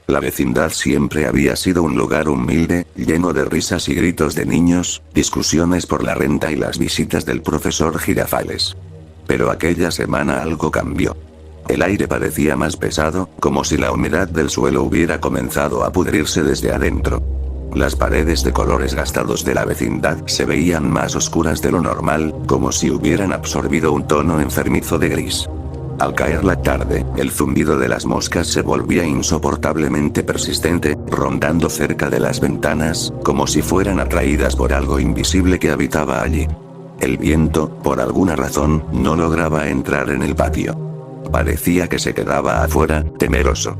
La vecindad siempre había sido un lugar humilde, lleno de risas y gritos de niños, discusiones por la renta y las visitas del profesor Girafales. Pero aquella semana algo cambió. El aire parecía más pesado, como si la humedad del suelo hubiera comenzado a pudrirse desde adentro. Las paredes de colores gastados de la vecindad se veían más oscuras de lo normal, como si hubieran absorbido un tono enfermizo de gris. Al caer la tarde, el zumbido de las moscas se volvía insoportablemente persistente, rondando cerca de las ventanas, como si fueran atraídas por algo invisible que habitaba allí. El viento, por alguna razón, no lograba entrar en el patio. Parecía que se quedaba afuera, temeroso.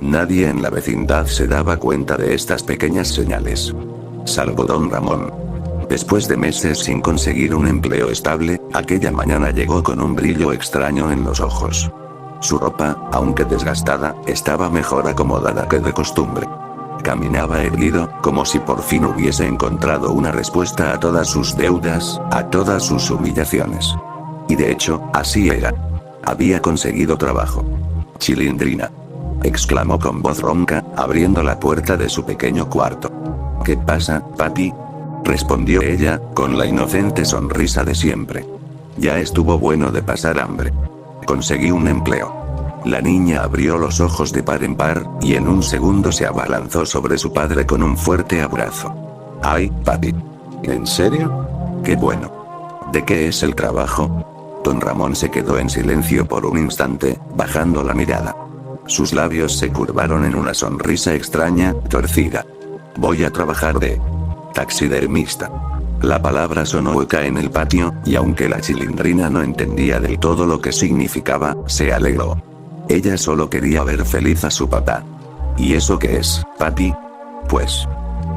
Nadie en la vecindad se daba cuenta de estas pequeñas señales. Salvo don Ramón. Después de meses sin conseguir un empleo estable, aquella mañana llegó con un brillo extraño en los ojos. Su ropa, aunque desgastada, estaba mejor acomodada que de costumbre. Caminaba erguido, como si por fin hubiese encontrado una respuesta a todas sus deudas, a todas sus humillaciones. Y de hecho, así era. Había conseguido trabajo. Chilindrina, exclamó con voz ronca, abriendo la puerta de su pequeño cuarto. ¿Qué pasa, papi?, respondió ella, con la inocente sonrisa de siempre. Ya estuvo bueno de pasar hambre. Conseguí un empleo. La niña abrió los ojos de par en par, y en un segundo se abalanzó sobre su padre con un fuerte abrazo. ¡Ay, papi! ¿En serio? ¡Qué bueno! ¿De qué es el trabajo? Don Ramón se quedó en silencio por un instante, bajando la mirada. Sus labios se curvaron en una sonrisa extraña, torcida. Voy a trabajar de taxidermista. La palabra sonó hueca en el patio, y aunque la Chilindrina no entendía del todo lo que significaba, se alegró. Ella solo quería ver feliz a su papá. ¿Y eso qué es, papi? Pues,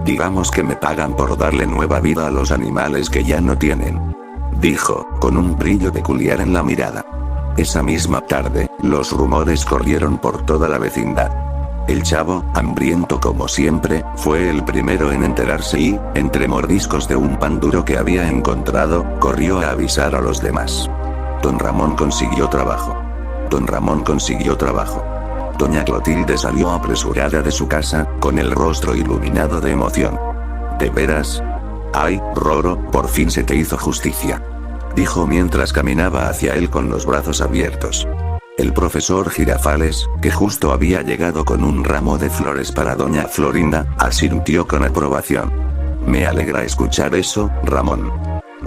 digamos que me pagan por darle nueva vida a los animales que ya no tienen, dijo, con un brillo peculiar en la mirada. Esa misma tarde, los rumores corrieron por toda la vecindad. El chavo, hambriento como siempre, fue el primero en enterarse y, entre mordiscos de un pan duro que había encontrado, corrió a avisar a los demás. Don Ramón consiguió trabajo. Don Ramón consiguió trabajo. Doña Clotilde salió apresurada de su casa, con el rostro iluminado de emoción. ¿De veras? Ay, Roro, por fin se te hizo justicia, dijo mientras caminaba hacia él con los brazos abiertos. El profesor Girafales, que justo había llegado con un ramo de flores para doña Florinda, asintió con aprobación. Me alegra escuchar eso, Ramón.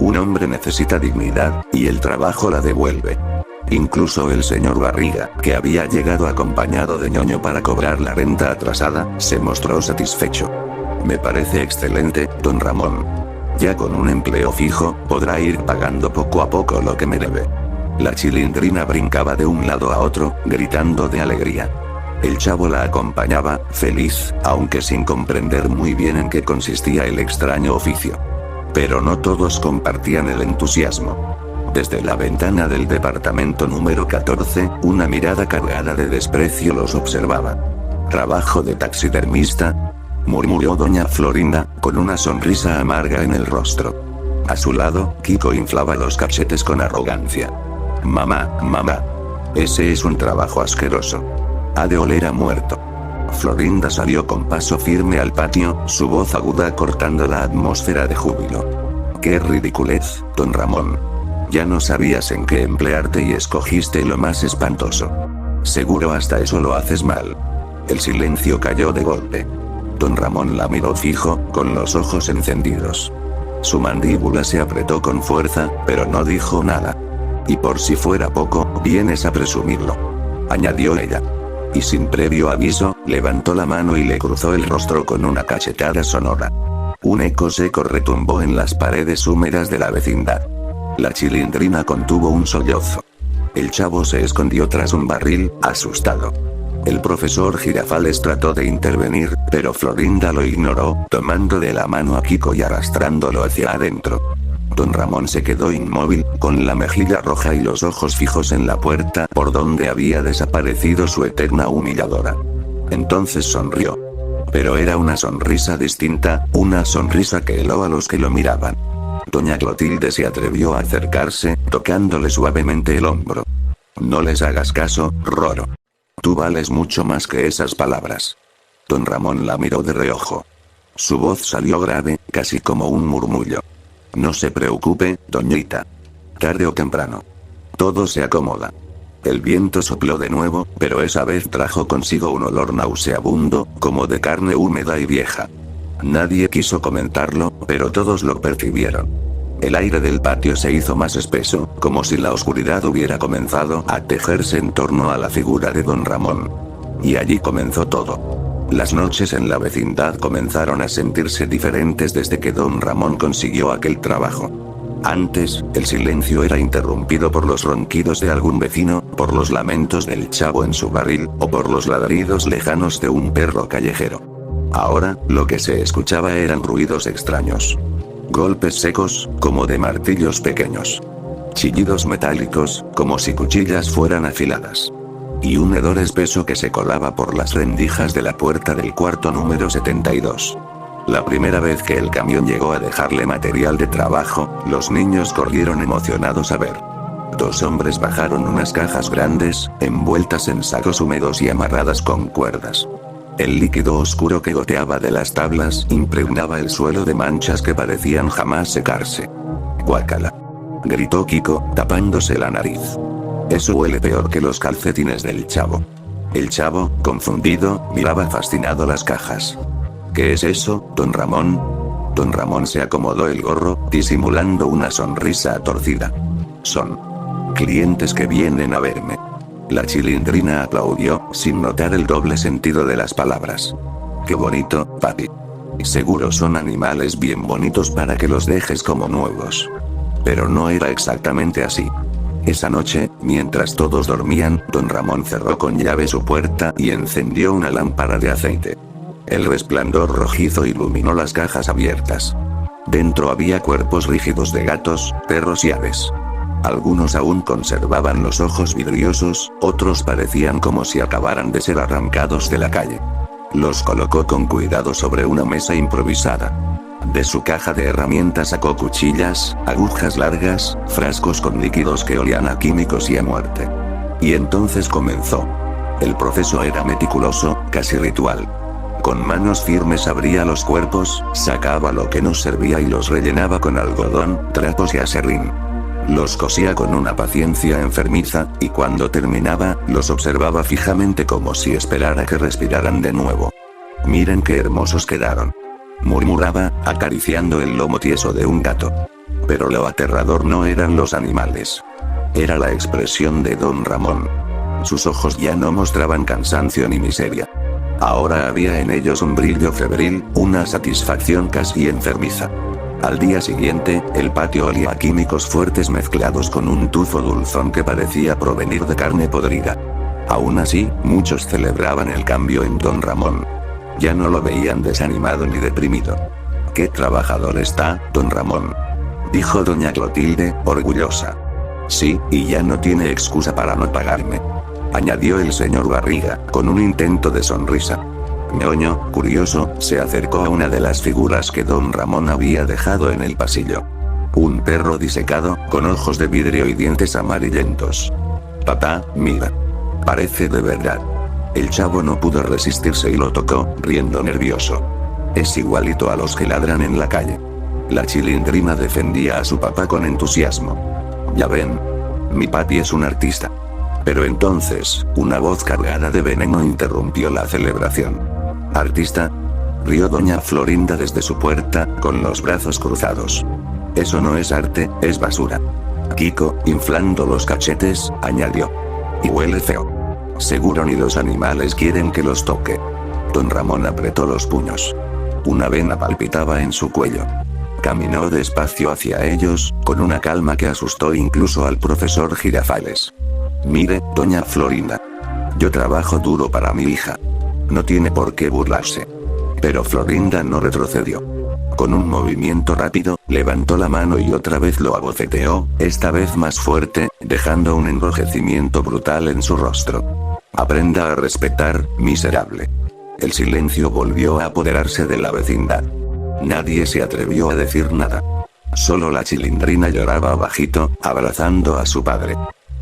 Un hombre necesita dignidad, y el trabajo la devuelve. Incluso el señor Barriga, que había llegado acompañado de ñoño para cobrar la renta atrasada, se mostró satisfecho. Me parece excelente, don Ramón. Ya con un empleo fijo, podrá ir pagando poco a poco lo que me debe. La Chilindrina brincaba de un lado a otro, gritando de alegría. El chavo la acompañaba, feliz, aunque sin comprender muy bien en qué consistía el extraño oficio. Pero no todos compartían el entusiasmo. Desde la ventana del departamento número 14, una mirada cargada de desprecio los observaba. ¿Trabajo de taxidermista?, murmuró doña Florinda, con una sonrisa amarga en el rostro. A su lado, Kiko inflaba los cachetes con arrogancia. Mamá, ese es un trabajo asqueroso. Ha de oler a muerto. Florinda salió con paso firme al patio, su voz aguda cortando la atmósfera de júbilo. ¡Qué ridiculez, don Ramón! Ya no sabías en qué emplearte y escogiste lo más espantoso. Seguro hasta eso lo haces mal. El silencio cayó de golpe. Don Ramón la miró fijo, con los ojos encendidos. Su mandíbula se apretó con fuerza, pero no dijo nada. Y por si fuera poco, vienes a presumirlo, añadió ella. Y sin previo aviso, levantó la mano y le cruzó el rostro con una cachetada sonora. Un eco seco retumbó en las paredes húmedas de la vecindad. La Chilindrina contuvo un sollozo. El chavo se escondió tras un barril, asustado. El profesor Girafales trató de intervenir, pero Florinda lo ignoró, tomando de la mano a Kiko y arrastrándolo hacia adentro. Don Ramón se quedó inmóvil, con la mejilla roja y los ojos fijos en la puerta por donde había desaparecido su eterna humilladora. Entonces sonrió. Pero era una sonrisa distinta, una sonrisa que heló a los que lo miraban. Doña Clotilde se atrevió a acercarse, tocándole suavemente el hombro. No les hagas caso, Roro. Tú vales mucho más que esas palabras. Don Ramón la miró de reojo. Su voz salió grave, casi como un murmullo. No se preocupe, doñita. Tarde o temprano. Todo se acomoda. El viento sopló de nuevo, pero esa vez trajo consigo un olor nauseabundo, como de carne húmeda y vieja. Nadie quiso comentarlo, pero todos lo percibieron. El aire del patio se hizo más espeso, como si la oscuridad hubiera comenzado a tejerse en torno a la figura de don Ramón. Y allí comenzó todo. Las noches en la vecindad comenzaron a sentirse diferentes desde que don Ramón consiguió aquel trabajo. Antes, el silencio era interrumpido por los ronquidos de algún vecino, por los lamentos del chavo en su barril, o por los ladridos lejanos de un perro callejero. Ahora, lo que se escuchaba eran ruidos extraños. Golpes secos, como de martillos pequeños. Chillidos metálicos, como si cuchillas fueran afiladas. Y un hedor espeso que se colaba por las rendijas de la puerta del cuarto número 72. La primera vez que el camión llegó a dejarle material de trabajo, los niños corrieron emocionados a ver. Dos hombres bajaron unas cajas grandes, envueltas en sacos húmedos y amarradas con cuerdas. El líquido oscuro que goteaba de las tablas impregnaba el suelo de manchas que parecían jamás secarse. «Guácala», gritó Kiko, tapándose la nariz. «Eso huele peor que los calcetines del chavo». El chavo, confundido, miraba fascinado las cajas. «¿Qué es eso, don Ramón?» Don Ramón se acomodó el gorro, disimulando una sonrisa torcida. «Son clientes que vienen a verme». La Chilindrina aplaudió, sin notar el doble sentido de las palabras. «Qué bonito, papi. Seguro son animales bien bonitos para que los dejes como nuevos». Pero no era exactamente así. Esa noche, mientras todos dormían, don Ramón cerró con llave su puerta y encendió una lámpara de aceite. El resplandor rojizo iluminó las cajas abiertas. Dentro había cuerpos rígidos de gatos, perros y aves. Algunos aún conservaban los ojos vidriosos, otros parecían como si acabaran de ser arrancados de la calle. Los colocó con cuidado sobre una mesa improvisada. De su caja de herramientas sacó cuchillas, agujas largas, frascos con líquidos que olían a químicos y a muerte. Y entonces comenzó. El proceso era meticuloso, casi ritual. Con manos firmes abría los cuerpos, sacaba lo que no servía y los rellenaba con algodón, trapos y aserrín. Los cosía con una paciencia enfermiza, y cuando terminaba, los observaba fijamente como si esperara que respiraran de nuevo. «Miren qué hermosos quedaron», murmuraba, acariciando el lomo tieso de un gato. Pero lo aterrador no eran los animales. Era la expresión de don Ramón. Sus ojos ya no mostraban cansancio ni miseria. Ahora había en ellos un brillo febril, una satisfacción casi enfermiza. Al día siguiente, el patio olía a químicos fuertes mezclados con un tufo dulzón que parecía provenir de carne podrida. Aún así, muchos celebraban el cambio en don Ramón. Ya no lo veían desanimado ni deprimido. «Qué trabajador está, don Ramón», dijo doña Clotilde, orgullosa. «Sí, y ya no tiene excusa para no pagarme», añadió el señor Barriga, con un intento de sonrisa. Ñoño, curioso, se acercó a una de las figuras que don Ramón había dejado en el pasillo. Un perro disecado, con ojos de vidrio y dientes amarillentos. «Papá, mira. Parece de verdad». El chavo no pudo resistirse y lo tocó, riendo nervioso. «Es igualito a los que ladran en la calle». La Chilindrina defendía a su papá con entusiasmo. «Ya ven. Mi papi es un artista». Pero entonces, una voz cargada de veneno interrumpió la celebración. «¿Artista?», rió doña Florinda desde su puerta, con los brazos cruzados. «Eso no es arte, es basura». Kiko, inflando los cachetes, añadió. «Y huele feo. Seguro ni los animales quieren que los toque». Don Ramón apretó los puños. Una vena palpitaba en su cuello. Caminó despacio hacia ellos, con una calma que asustó incluso al profesor Girafales. «Mire, doña Florinda. Yo trabajo duro para mi hija. No tiene por qué burlarse». Pero Florinda no retrocedió. Con un movimiento rápido, levantó la mano y otra vez lo abofeteó, esta vez más fuerte, dejando un enrojecimiento brutal en su rostro. «Aprenda a respetar, miserable». El silencio volvió a apoderarse de la vecindad. Nadie se atrevió a decir nada. Solo la Chilindrina lloraba bajito, abrazando a su padre.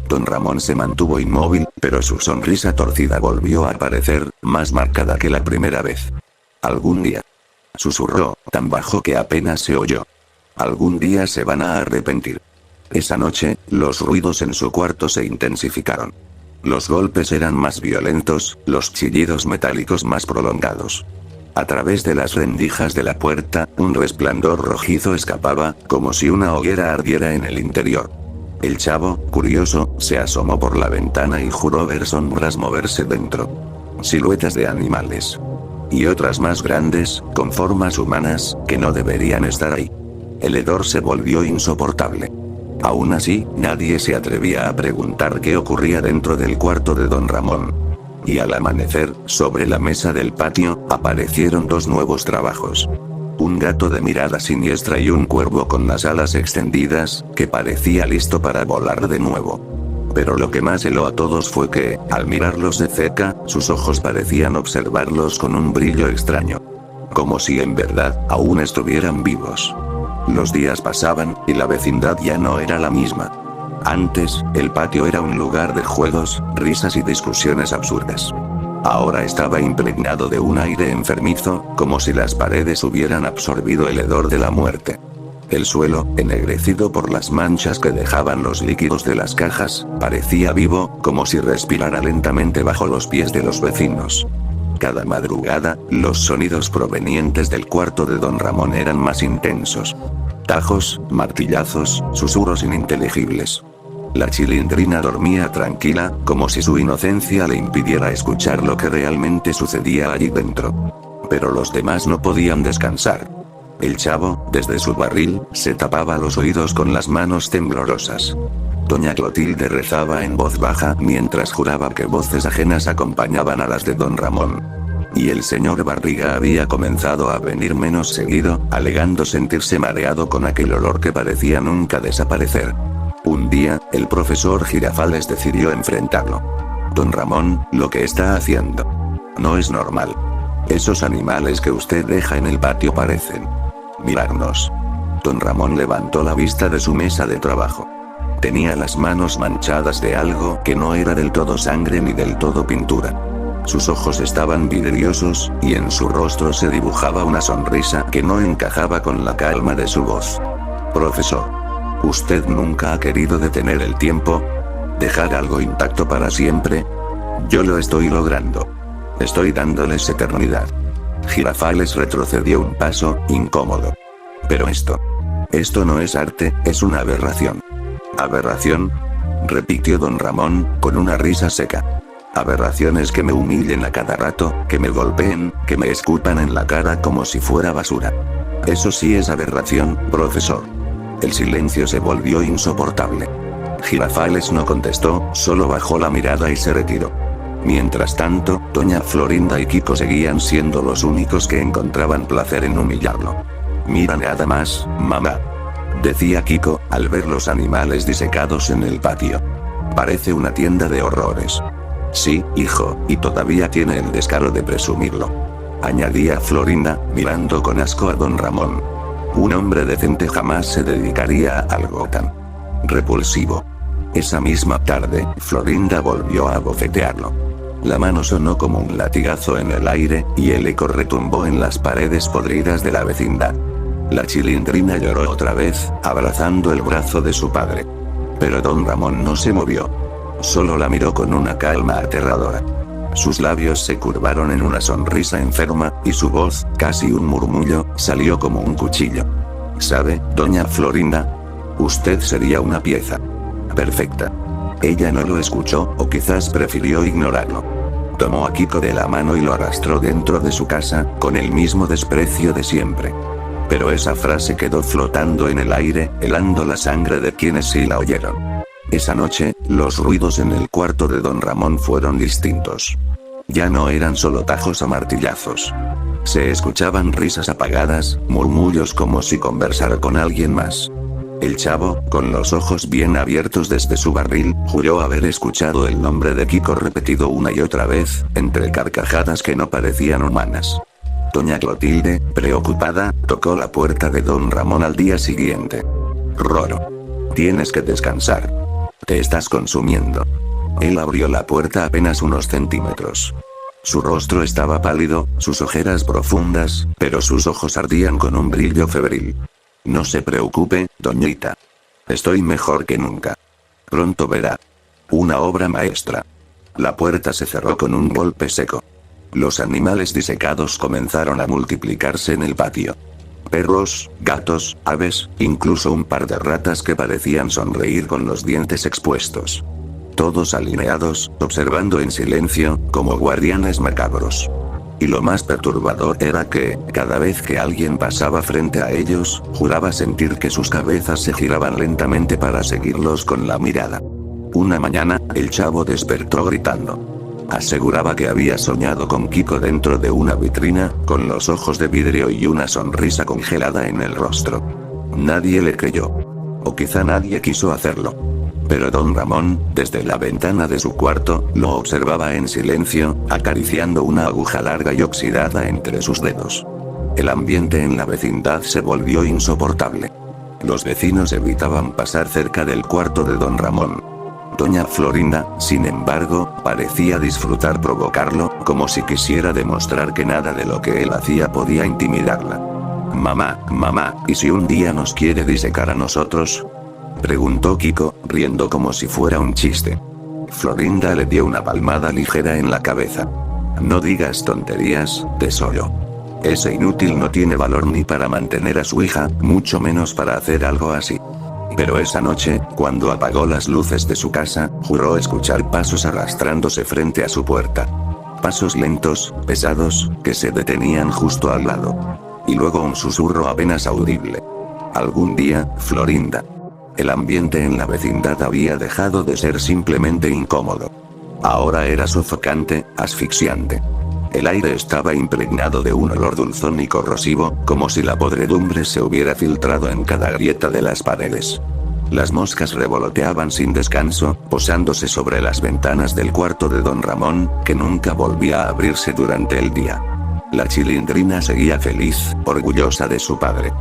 Don Ramón se mantuvo inmóvil, pero su sonrisa torcida volvió a aparecer, más marcada que la primera vez. Algún día. Susurró, tan bajo que apenas se oyó. Algún día se van a arrepentir. Esa noche, los ruidos en su cuarto se intensificaron. Los golpes eran más violentos, los chillidos metálicos más prolongados. A través de las rendijas de la puerta, un resplandor rojizo escapaba, como si una hoguera ardiera en el interior. El chavo, curioso, se asomó por la ventana y juró ver sombras moverse dentro. Siluetas de animales. Y otras más grandes, con formas humanas, que no deberían estar ahí. El hedor se volvió insoportable. Aún así, nadie se atrevía a preguntar qué ocurría dentro del cuarto de don Ramón. Y al amanecer, sobre la mesa del patio, aparecieron dos nuevos trabajos. Un gato de mirada siniestra y un cuervo con las alas extendidas, que parecía listo para volar de nuevo. Pero lo que más heló a todos fue que, al mirarlos de cerca, sus ojos parecían observarlos con un brillo extraño. Como si en verdad, aún estuvieran vivos. Los días pasaban, y la vecindad ya no era la misma. Antes, el patio era un lugar de juegos, risas y discusiones absurdas. Ahora estaba impregnado de un aire enfermizo, como si las paredes hubieran absorbido el hedor de la muerte. El suelo, ennegrecido por las manchas que dejaban los líquidos de las cajas, parecía vivo, como si respirara lentamente bajo los pies de los vecinos. Cada madrugada, los sonidos provenientes del cuarto de don Ramón eran más intensos. Tajos, martillazos, susurros ininteligibles. La Chilindrina dormía tranquila, como si su inocencia le impidiera escuchar lo que realmente sucedía allí dentro. Pero los demás no podían descansar. El chavo, desde su barril, se tapaba los oídos con las manos temblorosas. Doña Clotilde rezaba en voz baja mientras juraba que voces ajenas acompañaban a las de don Ramón. Y el señor Barriga había comenzado a venir menos seguido, alegando sentirse mareado con aquel olor que parecía nunca desaparecer. Un día, el profesor Girafales decidió enfrentarlo. Don Ramón, lo que está haciendo no es normal. Esos animales que usted deja en el patio parecen mirarnos. Don Ramón levantó la vista de su mesa de trabajo. Tenía las manos manchadas de algo que no era del todo sangre ni del todo pintura. Sus ojos estaban vidriosos, y en su rostro se dibujaba una sonrisa que no encajaba con la calma de su voz. Profesor, ¿usted nunca ha querido detener el tiempo? ¿Dejar algo intacto para siempre? Yo lo estoy logrando. Estoy dándoles eternidad. Girafales retrocedió un paso, incómodo. Pero esto no es arte, es una aberración. ¿Aberración? Repitió don Ramón, con una risa seca. Aberraciones que me humillen a cada rato, que me golpeen, que me escupan en la cara como si fuera basura. Eso sí es aberración, profesor. El silencio se volvió insoportable. Girafales no contestó, solo bajó la mirada y se retiró. Mientras tanto, doña Florinda y Kiko seguían siendo los únicos que encontraban placer en humillarlo. Mira nada más, mamá, decía Kiko, al ver los animales disecados en el patio. Parece una tienda de horrores. Sí, hijo, y todavía tiene el descaro de presumirlo, añadía Florinda, mirando con asco a don Ramón. Un hombre decente jamás se dedicaría a algo tan repulsivo. Esa misma tarde, Florinda volvió a abofetearlo. La mano sonó como un latigazo en el aire, y el eco retumbó en las paredes podridas de la vecindad. La Chilindrina lloró otra vez, abrazando el brazo de su padre. Pero don Ramón no se movió. Solo la miró con una calma aterradora. Sus labios se curvaron en una sonrisa enferma, y su voz, casi un murmullo, salió como un cuchillo. ¿Sabe, doña Florinda? Usted sería una pieza perfecta. Ella no lo escuchó, o quizás prefirió ignorarlo. Tomó a Kiko de la mano y lo arrastró dentro de su casa, con el mismo desprecio de siempre. Pero esa frase quedó flotando en el aire, helando la sangre de quienes sí la oyeron. Esa noche, los ruidos en el cuarto de don Ramón fueron distintos. Ya no eran solo tajos o martillazos. Se escuchaban risas apagadas, murmullos como si conversara con alguien más. El chavo, con los ojos bien abiertos desde su barril, juró haber escuchado el nombre de Kiko repetido una y otra vez, entre carcajadas que no parecían humanas. Doña Clotilde, preocupada, tocó la puerta de don Ramón al día siguiente. Roro. Tienes que descansar. Te estás consumiendo. Él abrió la puerta apenas unos centímetros. Su rostro estaba pálido, sus ojeras profundas, pero sus ojos ardían con un brillo febril. No se preocupe, doñita. Estoy mejor que nunca. Pronto verá. Una obra maestra. La puerta se cerró con un golpe seco. Los animales disecados comenzaron a multiplicarse en el patio. Perros, gatos, aves, incluso un par de ratas que parecían sonreír con los dientes expuestos. Todos alineados, observando en silencio, como guardianes macabros. Y lo más perturbador era que, cada vez que alguien pasaba frente a ellos, juraba sentir que sus cabezas se giraban lentamente para seguirlos con la mirada. Una mañana, el chavo despertó gritando. Aseguraba que había soñado con Kiko dentro de una vitrina, con los ojos de vidrio y una sonrisa congelada en el rostro. Nadie le creyó. O quizá nadie quiso hacerlo. Pero don Ramón, desde la ventana de su cuarto, lo observaba en silencio, acariciando una aguja larga y oxidada entre sus dedos. El ambiente en la vecindad se volvió insoportable. Los vecinos evitaban pasar cerca del cuarto de don Ramón. Doña Florinda, sin embargo, parecía disfrutar provocarlo, como si quisiera demostrar que nada de lo que él hacía podía intimidarla. Mamá, ¿y si un día nos quiere disecar a nosotros?, preguntó Kiko, riendo como si fuera un chiste. Florinda le dio una palmada ligera en la cabeza. No digas tonterías, tesoro. Ese inútil no tiene valor ni para mantener a su hija, mucho menos para hacer algo así. Pero esa noche, cuando apagó las luces de su casa, juró escuchar pasos arrastrándose frente a su puerta. Pasos lentos, pesados, que se detenían justo al lado. Y luego un susurro apenas audible. Algún día, Florinda. El ambiente en la vecindad había dejado de ser simplemente incómodo. Ahora era sofocante, asfixiante. El aire estaba impregnado de un olor dulzón y corrosivo, como si la podredumbre se hubiera filtrado en cada grieta de las paredes. Las moscas revoloteaban sin descanso, posándose sobre las ventanas del cuarto de don Ramón, que nunca volvía a abrirse durante el día. La chilindrina seguía feliz, orgullosa de su padre.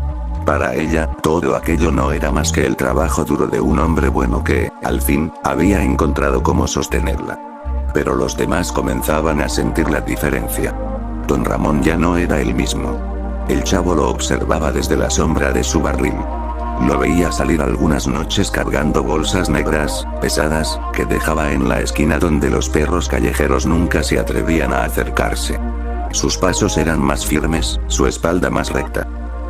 Para ella, todo aquello no era más que el trabajo duro de un hombre bueno que, al fin, había encontrado cómo sostenerla. Pero los demás comenzaban a sentir la diferencia. Don Ramón ya no era el mismo. El chavo lo observaba desde la sombra de su barril. Lo veía salir algunas noches cargando bolsas negras, pesadas, que dejaba en la esquina donde los perros callejeros nunca se atrevían a acercarse. Sus pasos eran más firmes, su espalda más recta.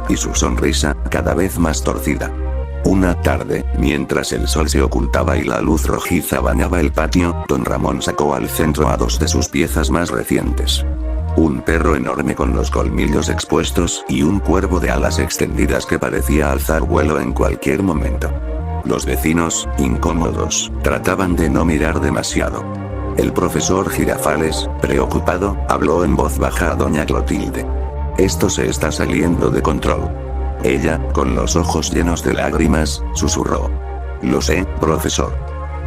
Y su sonrisa, cada vez más torcida. Una tarde, mientras el sol se ocultaba y la luz rojiza bañaba el patio, don Ramón sacó al centro a dos de sus piezas más recientes. Un perro enorme con los colmillos expuestos y un cuervo de alas extendidas que parecía alzar vuelo en cualquier momento. Los vecinos, incómodos, trataban de no mirar demasiado. El profesor Girafales, preocupado, habló en voz baja a doña Clotilde. Esto se está saliendo de control. Ella, con los ojos llenos de lágrimas, susurró. Lo sé, profesor.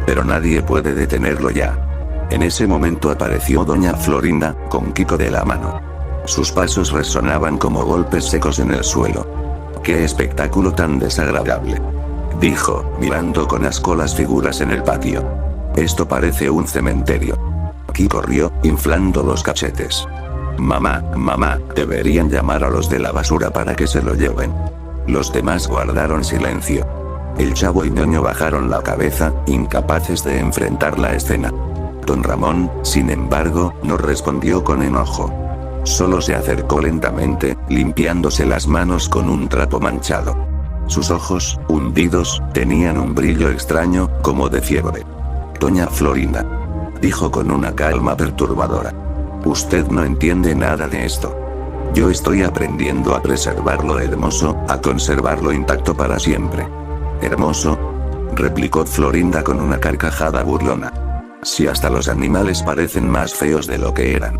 Pero nadie puede detenerlo ya. En ese momento apareció doña Florinda, con Kiko de la mano. Sus pasos resonaban como golpes secos en el suelo. ¡Qué espectáculo tan desagradable!, dijo, mirando con asco las figuras en el patio. Esto parece un cementerio. Kiko rió, inflando los cachetes. Mamá, deberían llamar a los de la basura para que se lo lleven. Los demás guardaron silencio. El chavo y ñoño bajaron la cabeza, incapaces de enfrentar la escena. Don Ramón, sin embargo, no respondió con enojo. Solo se acercó lentamente, limpiándose las manos con un trapo manchado. Sus ojos, hundidos, tenían un brillo extraño, como de fiebre. Doña Florinda, dijo con una calma perturbadora. Usted no entiende nada de esto. Yo estoy aprendiendo a preservar lo hermoso, a conservarlo intacto para siempre. ¿Hermoso?, replicó Florinda con una carcajada burlona. Si hasta los animales parecen más feos de lo que eran.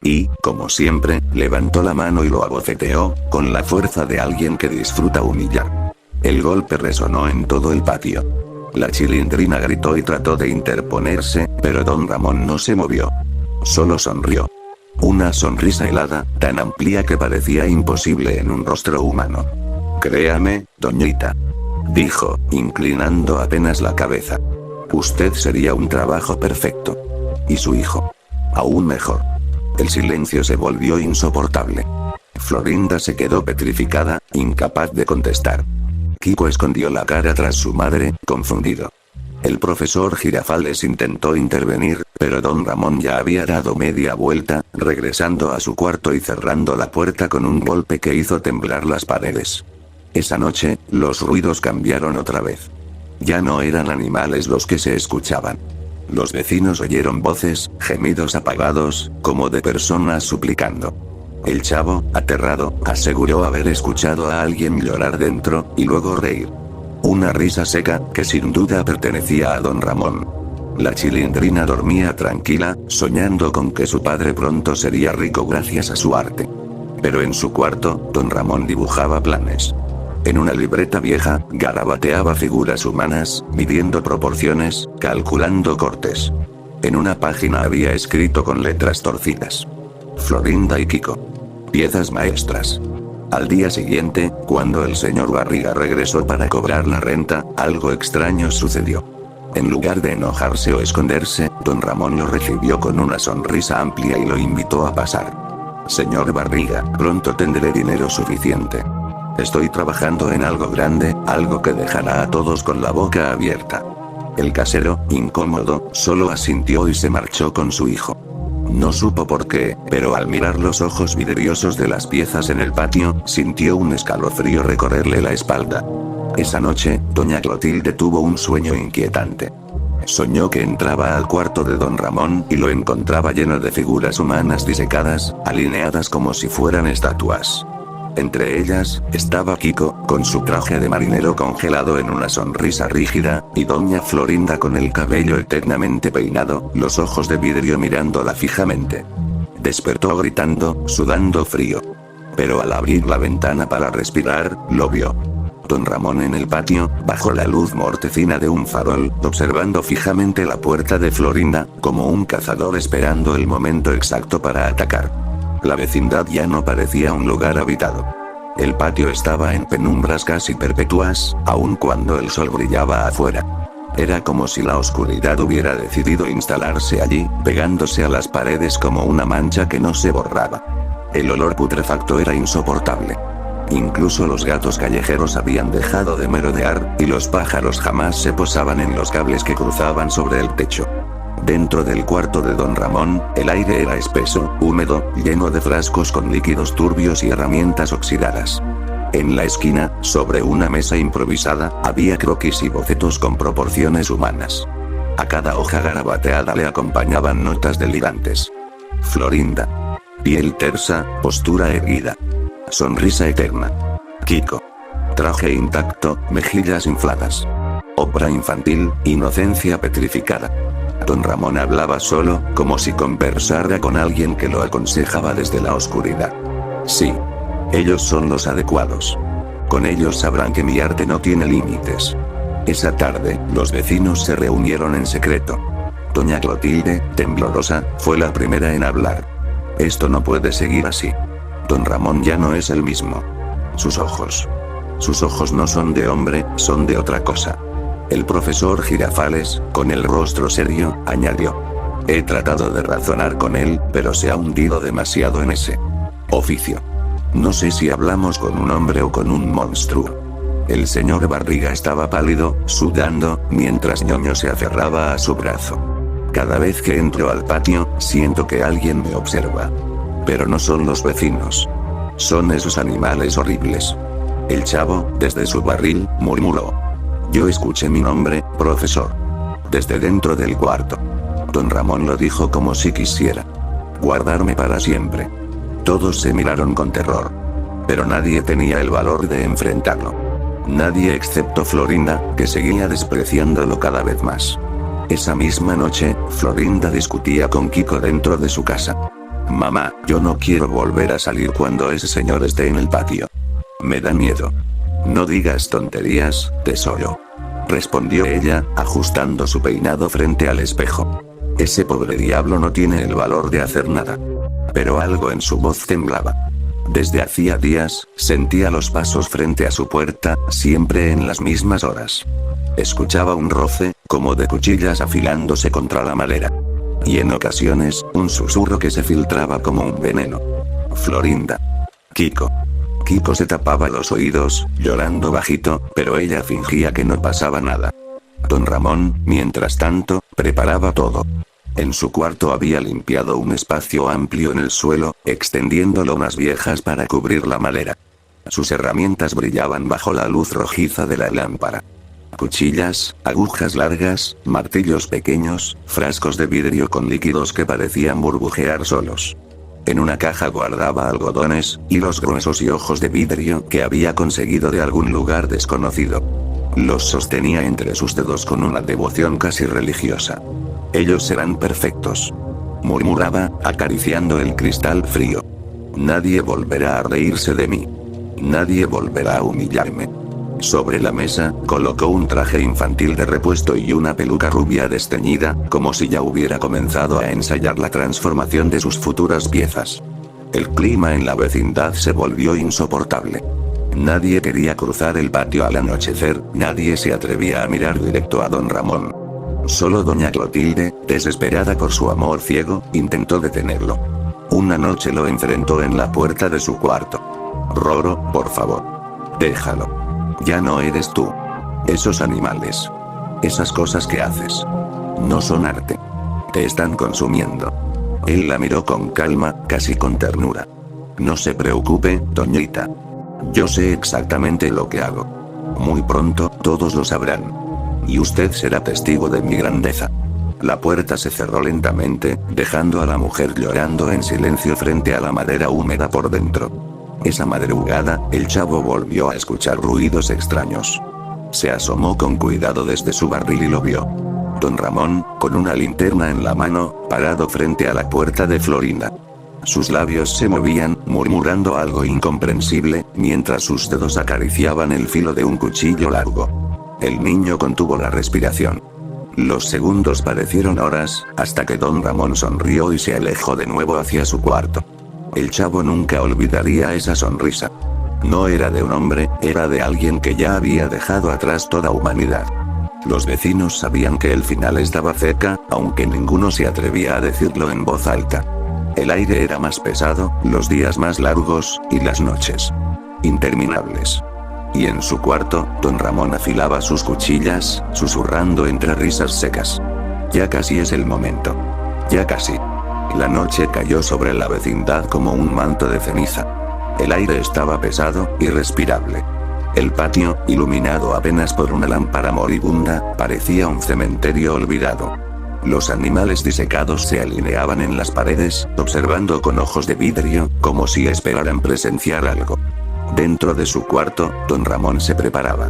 Y, como siempre, levantó la mano y lo abofeteó, con la fuerza de alguien que disfruta humillar. El golpe resonó en todo el patio. La chilindrina gritó y trató de interponerse, pero don Ramón no se movió. Solo sonrió. Una sonrisa helada, tan amplia que parecía imposible en un rostro humano. Créame, doñita, dijo, inclinando apenas la cabeza. Usted sería un trabajo perfecto. Y su hijo. Aún mejor. El silencio se volvió insoportable. Florinda se quedó petrificada, incapaz de contestar. Kiko escondió la cara tras su madre, confundido. El profesor Girafales intentó intervenir, pero don Ramón ya había dado media vuelta, regresando a su cuarto y cerrando la puerta con un golpe que hizo temblar las paredes. Esa noche, los ruidos cambiaron otra vez. Ya no eran animales los que se escuchaban. Los vecinos oyeron voces, gemidos apagados, como de personas suplicando. El chavo, aterrado, aseguró haber escuchado a alguien llorar dentro, y luego reír. Una risa seca, que sin duda pertenecía a don Ramón. La chilindrina dormía tranquila, soñando con que su padre pronto sería rico gracias a su arte. Pero en su cuarto, don Ramón dibujaba planes. En una libreta vieja, garabateaba figuras humanas, midiendo proporciones, calculando cortes. En una página había escrito con letras torcidas: Florinda y Kiko. Piezas maestras. Al día siguiente, cuando el señor Barriga regresó para cobrar la renta, algo extraño sucedió. En lugar de enojarse o esconderse, don Ramón lo recibió con una sonrisa amplia y lo invitó a pasar. Señor Barriga, pronto tendré dinero suficiente. Estoy trabajando en algo grande, algo que dejará a todos con la boca abierta. El casero, incómodo, solo asintió y se marchó con su hijo. No supo por qué, pero al mirar los ojos vidriosos de las piezas en el patio, sintió un escalofrío recorrerle la espalda. Esa noche, doña Clotilde tuvo un sueño inquietante. Soñó que entraba al cuarto de don Ramón y lo encontraba lleno de figuras humanas disecadas, alineadas como si fueran estatuas. Entre ellas, estaba Kiko, con su traje de marinero congelado en una sonrisa rígida, y doña Florinda con el cabello eternamente peinado, los ojos de vidrio mirándola fijamente. Despertó gritando, sudando frío. Pero al abrir la ventana para respirar, lo vio. Don Ramón en el patio, bajo la luz mortecina de un farol, observando fijamente la puerta de Florinda, como un cazador esperando el momento exacto para atacar. La vecindad ya no parecía un lugar habitado. El patio estaba en penumbras casi perpetuas, aun cuando el sol brillaba afuera. Era como si la oscuridad hubiera decidido instalarse allí, pegándose a las paredes como una mancha que no se borraba. El olor putrefacto era insoportable. Incluso los gatos callejeros habían dejado de merodear, y los pájaros jamás se posaban en los cables que cruzaban sobre el techo. Dentro del cuarto de don Ramón, el aire era espeso, húmedo, lleno de frascos con líquidos turbios y herramientas oxidadas. En la esquina, sobre una mesa improvisada, había croquis y bocetos con proporciones humanas. A cada hoja garabateada le acompañaban notas delirantes. Florinda. Piel tersa, postura erguida. Sonrisa eterna. Kiko. Traje intacto, mejillas infladas. Obra infantil, inocencia petrificada. Don Ramón hablaba solo, como si conversara con alguien que lo aconsejaba desde la oscuridad. Sí. Ellos son los adecuados. Con ellos sabrán que mi arte no tiene límites. Esa tarde, los vecinos se reunieron en secreto. Doña Clotilde, temblorosa, fue la primera en hablar. Esto no puede seguir así. Don Ramón ya no es el mismo. Sus ojos no son de hombre, son de otra cosa. El profesor Girafales, con el rostro serio, añadió. He tratado de razonar con él, pero se ha hundido demasiado en ese oficio. No sé si hablamos con un hombre o con un monstruo. El señor Barriga estaba pálido, sudando, mientras Ñoño se aferraba a su brazo. Cada vez que entro al patio, siento que alguien me observa. Pero no son los vecinos. Son esos animales horribles. El chavo, desde su barril, murmuró. Yo escuché mi nombre, profesor. Desde dentro del cuarto. Don Ramón lo dijo como si quisiera guardarme para siempre. Todos se miraron con terror. Pero nadie tenía el valor de enfrentarlo. Nadie excepto Florinda, que seguía despreciándolo cada vez más. Esa misma noche, Florinda discutía con Kiko dentro de su casa. Mamá, yo no quiero volver a salir cuando ese señor esté en el patio. Me da miedo. No digas tonterías, tesoro. Respondió ella, ajustando su peinado frente al espejo. Ese pobre diablo no tiene el valor de hacer nada. Pero algo en su voz temblaba. Desde hacía días, sentía los pasos frente a su puerta, siempre en las mismas horas. Escuchaba un roce, como de cuchillas afilándose contra la madera. Y en ocasiones, un susurro que se filtraba como un veneno. Florinda. Kiko. Kiko se tapaba los oídos, llorando bajito, pero ella fingía que no pasaba nada. Don Ramón, mientras tanto, preparaba todo. En su cuarto había limpiado un espacio amplio en el suelo, extendiendo lonas viejas para cubrir la madera. Sus herramientas brillaban bajo la luz rojiza de la lámpara. Cuchillas, agujas largas, martillos pequeños, frascos de vidrio con líquidos que parecían burbujear solos. En una caja guardaba algodones, hilos gruesos y ojos de vidrio que había conseguido de algún lugar desconocido. Los sostenía entre sus dedos con una devoción casi religiosa. Ellos serán perfectos, murmuraba, acariciando el cristal frío. Nadie volverá a reírse de mí. Nadie volverá a humillarme. Sobre la mesa, colocó un traje infantil de repuesto y una peluca rubia desteñida, como si ya hubiera comenzado a ensayar la transformación de sus futuras piezas. El clima en la vecindad se volvió insoportable. Nadie quería cruzar el patio al anochecer, nadie se atrevía a mirar directo a don Ramón. Solo doña Clotilde, desesperada por su amor ciego, intentó detenerlo. Una noche lo enfrentó en la puerta de su cuarto. Roro, por favor. Déjalo. Ya no eres tú. Esos animales. Esas cosas que haces. No son arte. Te están consumiendo. Él la miró con calma, casi con ternura. No se preocupe, doñita. Yo sé exactamente lo que hago. Muy pronto, todos lo sabrán. Y usted será testigo de mi grandeza. La puerta se cerró lentamente, dejando a la mujer llorando en silencio frente a la madera húmeda por dentro. Esa madrugada, el chavo volvió a escuchar ruidos extraños. Se asomó con cuidado desde su barril y lo vio. Don Ramón, con una linterna en la mano, parado frente a la puerta de Florinda. Sus labios se movían, murmurando algo incomprensible, mientras sus dedos acariciaban el filo de un cuchillo largo. El niño contuvo la respiración. Los segundos parecieron horas, hasta que don Ramón sonrió y se alejó de nuevo hacia su cuarto. El chavo nunca olvidaría esa sonrisa. No era de un hombre, era de alguien que ya había dejado atrás toda humanidad. Los vecinos sabían que el final estaba cerca, aunque ninguno se atrevía a decirlo en voz alta. El aire era más pesado, los días más largos, y las noches interminables. Y en su cuarto, don Ramón afilaba sus cuchillas, susurrando entre risas secas. Ya casi es el momento. Ya casi. La noche cayó sobre la vecindad como un manto de ceniza. El aire estaba pesado, irrespirable. El patio, iluminado apenas por una lámpara moribunda, parecía un cementerio olvidado. Los animales disecados se alineaban en las paredes, observando con ojos de vidrio, como si esperaran presenciar algo. Dentro de su cuarto, don Ramón se preparaba.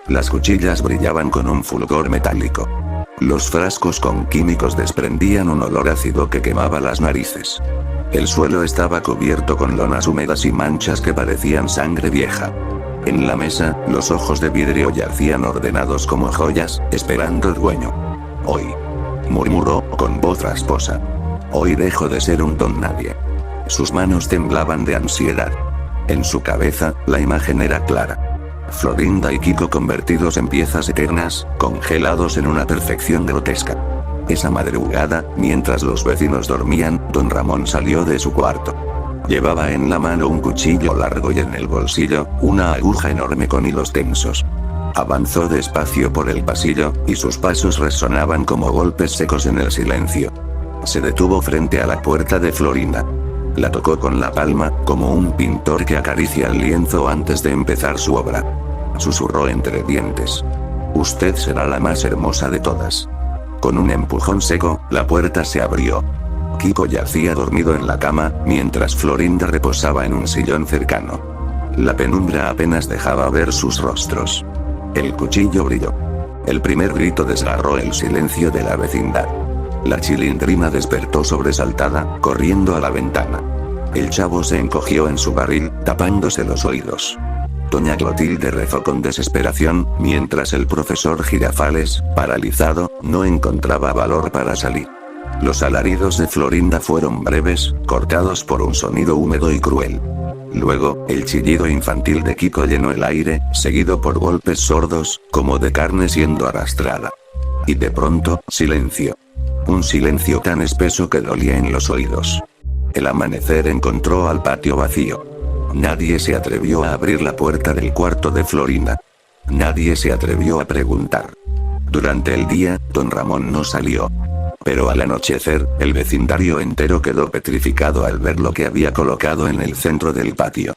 Las cuchillas brillaban con un fulgor metálico. Los frascos con químicos desprendían un olor ácido que quemaba las narices. El suelo estaba cubierto con lonas húmedas y manchas que parecían sangre vieja. En la mesa, los ojos de vidrio yacían ordenados como joyas, esperando el dueño. Hoy, murmuró, con voz rasposa. Hoy dejo de ser un don nadie. Sus manos temblaban de ansiedad. En su cabeza, la imagen era clara. Florinda y Kiko convertidos en piezas eternas, congelados en una perfección grotesca. Esa madrugada, mientras los vecinos dormían, don Ramón salió de su cuarto. Llevaba en la mano un cuchillo largo y en el bolsillo, una aguja enorme con hilos tensos. Avanzó despacio por el pasillo, y sus pasos resonaban como golpes secos en el silencio. Se detuvo frente a la puerta de Florinda. La tocó con la palma, como un pintor que acaricia el lienzo antes de empezar su obra. Susurró entre dientes. Usted será la más hermosa de todas. Con un empujón seco, la puerta se abrió. Kiko yacía dormido en la cama, mientras Florinda reposaba en un sillón cercano. La penumbra apenas dejaba ver sus rostros. El cuchillo brilló. El primer grito desgarró el silencio de la vecindad. La chilindrina despertó sobresaltada, corriendo a la ventana. El chavo se encogió en su barril, tapándose los oídos. Doña Clotilde rezó con desesperación, mientras el profesor Girafales, paralizado, no encontraba valor para salir. Los alaridos de Florinda fueron breves, cortados por un sonido húmedo y cruel. Luego, el chillido infantil de Kiko llenó el aire, seguido por golpes sordos, como de carne siendo arrastrada. Y de pronto, silencio. Un silencio tan espeso que dolía en los oídos. El amanecer encontró al patio vacío. Nadie se atrevió a abrir la puerta del cuarto de Florinda. Nadie se atrevió a preguntar. Durante el día, don Ramón no salió. Pero al anochecer, el vecindario entero quedó petrificado al ver lo que había colocado en el centro del patio.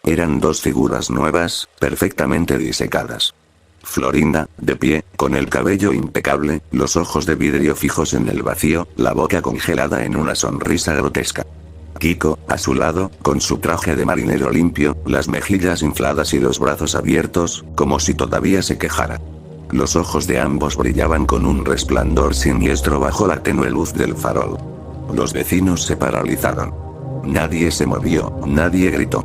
Eran dos figuras nuevas, perfectamente disecadas. Florinda, de pie, con el cabello impecable, los ojos de vidrio fijos en el vacío, la boca congelada en una sonrisa grotesca. Kiko, a su lado, con su traje de marinero limpio, las mejillas infladas y los brazos abiertos, como si todavía se quejara. Los ojos de ambos brillaban con un resplandor siniestro bajo la tenue luz del farol. Los vecinos se paralizaron. Nadie se movió, nadie gritó.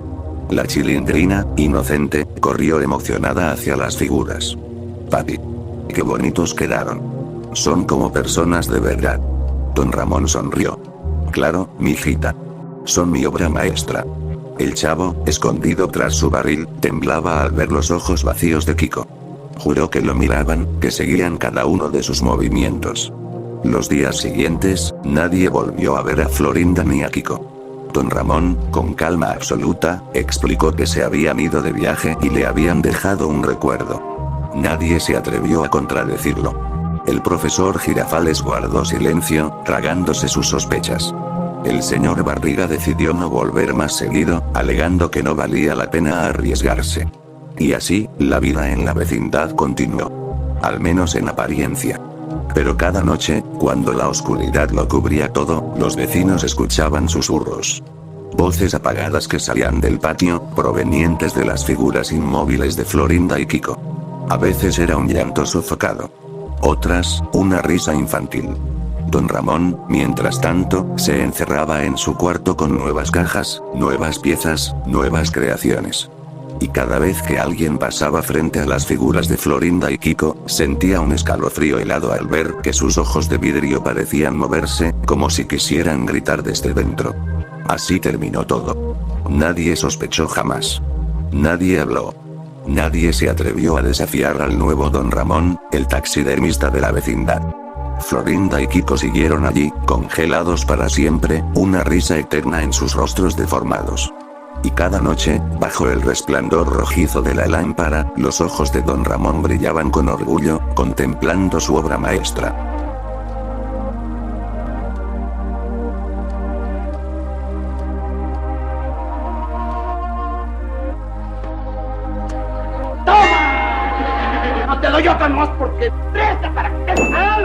La chilindrina, inocente, corrió emocionada hacia las figuras. Papi. Qué bonitos quedaron. Son como personas de verdad. Don Ramón sonrió. Claro, mijita. Son mi obra maestra. El chavo, escondido tras su barril, temblaba al ver los ojos vacíos de Kiko. Juró que lo miraban, que seguían cada uno de sus movimientos. Los días siguientes, nadie volvió a ver a Florinda ni a Kiko. Don Ramón, con calma absoluta, explicó que se habían ido de viaje y le habían dejado un recuerdo. Nadie se atrevió a contradecirlo. El profesor Girafales guardó silencio, tragándose sus sospechas. El señor Barriga decidió no volver más seguido, alegando que no valía la pena arriesgarse. Y así, la vida en la vecindad continuó. Al menos en apariencia. Pero cada noche, cuando la oscuridad lo cubría todo, los vecinos escuchaban susurros. Voces apagadas que salían del patio, provenientes de las figuras inmóviles de Florinda y Kiko. A veces era un llanto sofocado. Otras, una risa infantil. Don Ramón, mientras tanto, se encerraba en su cuarto con nuevas cajas, nuevas piezas, nuevas creaciones. Y cada vez que alguien pasaba frente a las figuras de Florinda y Kiko, sentía un escalofrío helado al ver que sus ojos de vidrio parecían moverse, como si quisieran gritar desde dentro. Así terminó todo. Nadie sospechó jamás. Nadie habló. Nadie se atrevió a desafiar al nuevo don Ramón, el taxidermista de la vecindad. Florinda y Kiko siguieron allí, congelados para siempre, una risa eterna en sus rostros deformados. Y cada noche, bajo el resplandor rojizo de la lámpara, los ojos de don Ramón brillaban con orgullo, contemplando su obra maestra. ¡Toma! No te doy otra más porque presta para que...